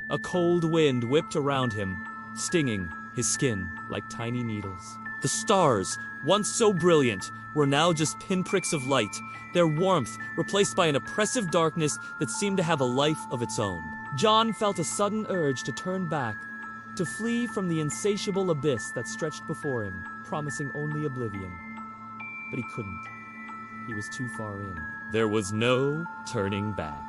A cold wind whipped around him, stinging his skin like tiny needles. The stars, once so brilliant, were now just pinpricks of light, their warmth replaced by an oppressive darkness that seemed to have a life of its own. John felt a sudden urge to turn back, to flee from the insatiable abyss that stretched before him, promising only oblivion. But he couldn't. He was too far in. There was no turning back.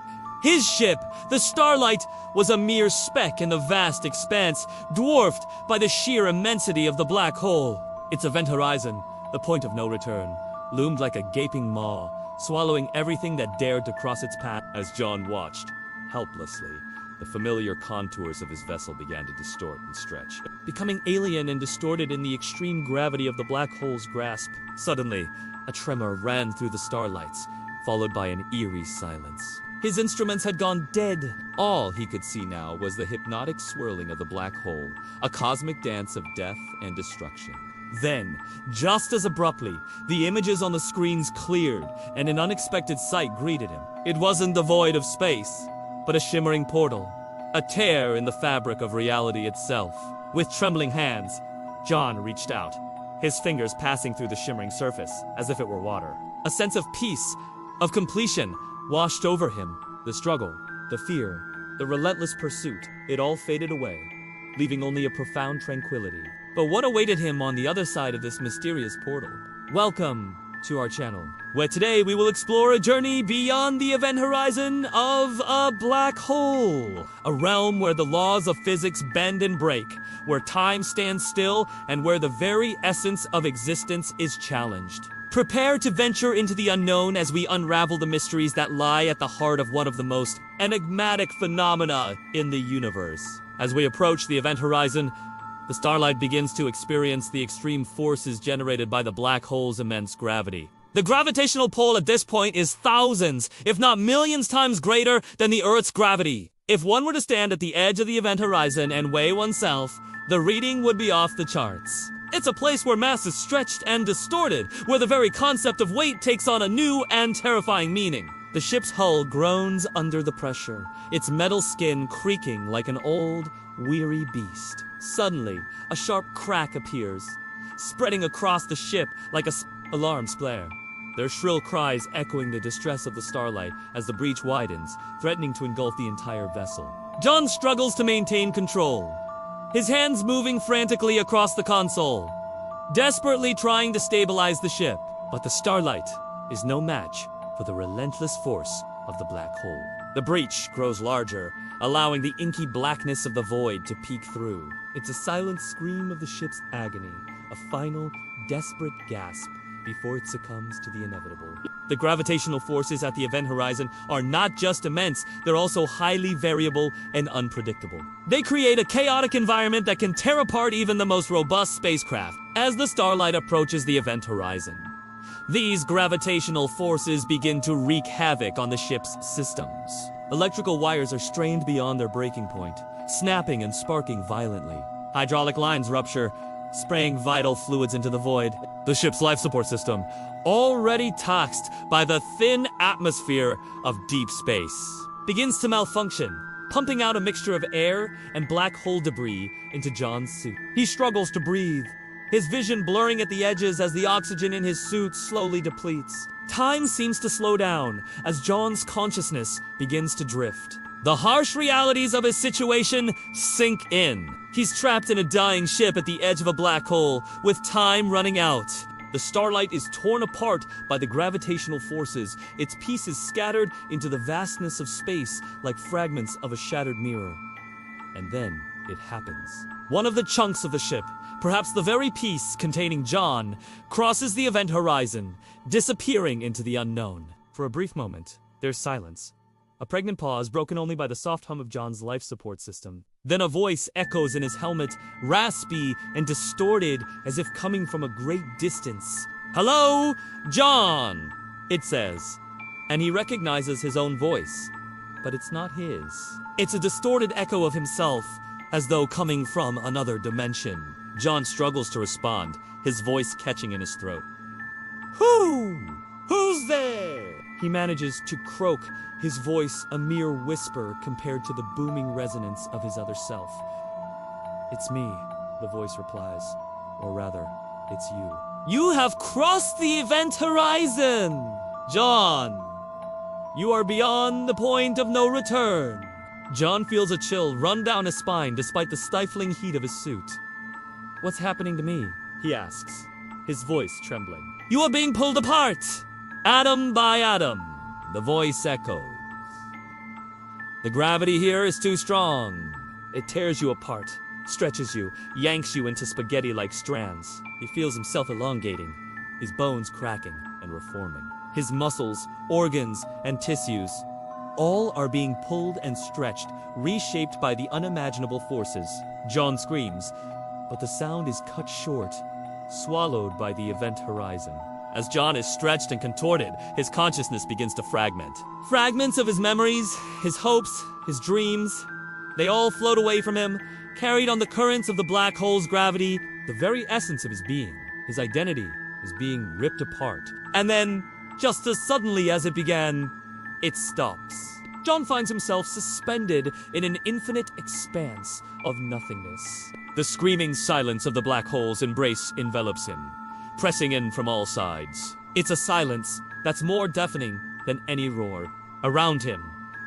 His ship, the Starlight, was a mere speck in the vast expanse, dwarfed by the sheer immensity of the black hole. Its event horizon, the point of no return, loomed like a gaping maw, swallowing everything that dared to cross its path. As John watched, helplessly, the familiar contours of his vessel began to distort and stretch, becoming alien and distorted in the extreme gravity of the black hole's grasp. Suddenly, a tremor ran through the starlights, followed by an eerie silence. His instruments had gone dead. All he could see now was the hypnotic swirling of the black hole, a cosmic dance of death and destruction. Then, just as abruptly, the images on the screens cleared, and an unexpected sight greeted him. It wasn't the void of space, but a shimmering portal, a tear in the fabric of reality itself. With trembling hands, John reached out, his fingers passing through the shimmering surface as if it were water. A sense of peace, of completion, washed over him. The struggle, the fear, the relentless pursuit, it all faded away, leaving only a profound tranquility. But what awaited him on the other side of this mysterious portal? Welcome to our channel, where today we will explore a journey beyond the event horizon of a black hole. A realm where the laws of physics bend and break, where time stands still, and where the very essence of existence is challenged. Prepare to venture into the unknown as we unravel the mysteries that lie at the heart of one of the most enigmatic phenomena in the universe. As we approach the event horizon, the starlight begins to experience the extreme forces generated by the black hole's immense gravity. The gravitational pull at this point is thousands, if not millions times greater than the Earth's gravity. If one were to stand at the edge of the event horizon and weigh oneself, the reading would be off the charts. It's a place where mass is stretched and distorted, where the very concept of weight takes on a new and terrifying meaning. The ship's hull groans under the pressure, its metal skin creaking like an old, weary beast. Suddenly, a sharp crack appears, spreading across the ship like an alarm flare. Their shrill cries echoing the distress of the starlight as the breach widens, threatening to engulf the entire vessel. John struggles to maintain control, his hands moving frantically across the console, desperately trying to stabilize the ship. But the starlight is no match for the relentless force of the black hole. The breach grows larger, allowing the inky blackness of the void to peek through. It's a silent scream of the ship's agony, a final, desperate gasp before it succumbs to the inevitable. The gravitational forces at the event horizon are not just immense, they're also highly variable and unpredictable. They create a chaotic environment that can tear apart even the most robust spacecraft. As the starlight approaches the event horizon, these gravitational forces begin to wreak havoc on the ship's systems. Electrical wires are strained beyond their breaking point, snapping and sparking violently. Hydraulic lines rupture, spraying vital fluids into the void. The ship's life support system, already taxed by the thin atmosphere of deep space, begins to malfunction, pumping out a mixture of air and black hole debris into John's suit. He struggles to breathe, his vision blurring at the edges as the oxygen in his suit slowly depletes. Time seems to slow down as John's consciousness begins to drift. The harsh realities of his situation sink in. He's trapped in a dying ship at the edge of a black hole, with time running out. The starlight is torn apart by the gravitational forces, its pieces scattered into the vastness of space like fragments of a shattered mirror. And then it happens. One of the chunks of the ship, perhaps the very piece containing John, crosses the event horizon, disappearing into the unknown. For a brief moment, there's silence. A pregnant pause broken only by the soft hum of John's life support system. Then a voice echoes in his helmet, raspy and distorted as if coming from a great distance. "Hello, John," it says, and he recognizes his own voice. But it's not his. It's a distorted echo of himself, as though coming from another dimension. John struggles to respond, his voice catching in his throat. Who's there?" He manages to croak, his voice a mere whisper compared to the booming resonance of his other self. "It's me," the voice replies. Or rather, it's you. "You have crossed the event horizon! John, you are beyond the point of no return." John feels a chill run down his spine despite the stifling heat of his suit. "What's happening to me?" he asks, his voice trembling. "You are being pulled apart, atom by atom," the voice echoes. "The gravity here is too strong. It tears you apart, stretches you, yanks you into spaghetti-like strands." He feels himself elongating, his bones cracking and reforming. His muscles, organs, and tissues, all are being pulled and stretched, reshaped by the unimaginable forces. John screams, but the sound is cut short, swallowed by the event horizon. As John is stretched and contorted, his consciousness begins to fragment. Fragments of his memories, his hopes, his dreams, they all float away from him, carried on the currents of the black hole's gravity. The very essence of his being, his identity, is being ripped apart. And then, just as suddenly as it began, it stops. John finds himself suspended in an infinite expanse of nothingness. The screaming silence of the black hole's embrace envelops him, pressing in from all sides. It's a silence that's more deafening than any roar. Around him,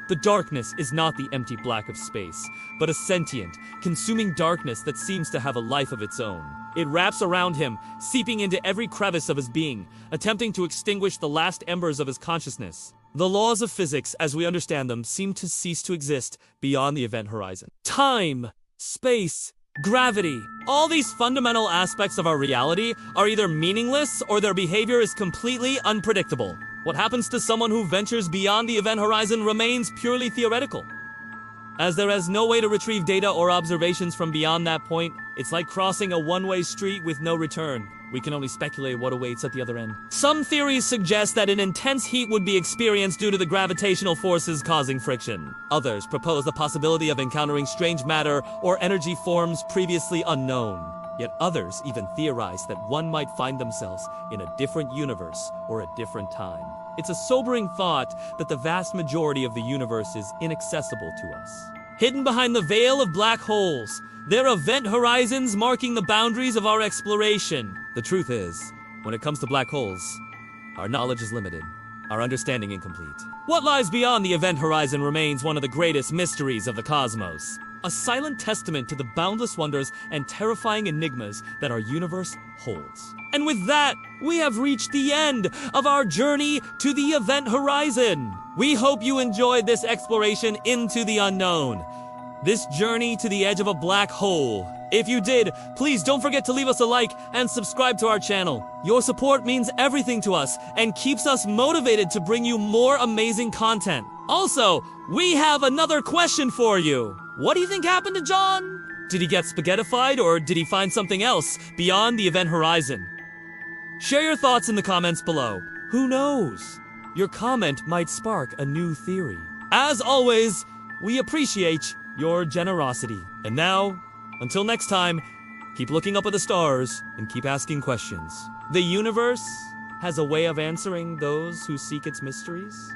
the darkness is not the empty black of space, but a sentient, consuming darkness that seems to have a life of its own. It wraps around him, seeping into every crevice of his being, attempting to extinguish the last embers of his consciousness. The laws of physics, as we understand them, seem to cease to exist beyond the event horizon. Time, space, gravity, all these fundamental aspects of our reality are either meaningless or their behavior is completely unpredictable. What happens to someone who ventures beyond the event horizon remains purely theoretical. As there is no way to retrieve data or observations from beyond that point, it's like crossing a one-way street with no return. We can only speculate what awaits at the other end. Some theories suggest that an intense heat would be experienced due to the gravitational forces causing friction. Others propose the possibility of encountering strange matter or energy forms previously unknown. Yet others even theorize that one might find themselves in a different universe or a different time. It's a sobering thought that the vast majority of the universe is inaccessible to us. Hidden behind the veil of black holes, there are event horizons marking the boundaries of our exploration. The truth is, when it comes to black holes, our knowledge is limited, our understanding incomplete. What lies beyond the event horizon remains one of the greatest mysteries of the cosmos. A silent testament to the boundless wonders and terrifying enigmas that our universe holds. And with that, we have reached the end of our journey to the event horizon. We hope you enjoyed this exploration into the unknown, this journey to the edge of a black hole. If you did, please don't forget to leave us a like and subscribe to our channel. Your support means everything to us and keeps us motivated to bring you more amazing content. Also, we have another question for you. What do you think happened to John? Did he get spaghettified or did he find something else beyond the event horizon? Share your thoughts in the comments below. Who knows? Your comment might spark a new theory. As always, we appreciate your generosity. And now, until next time, keep looking up at the stars and keep asking questions. The universe has a way of answering those who seek its mysteries.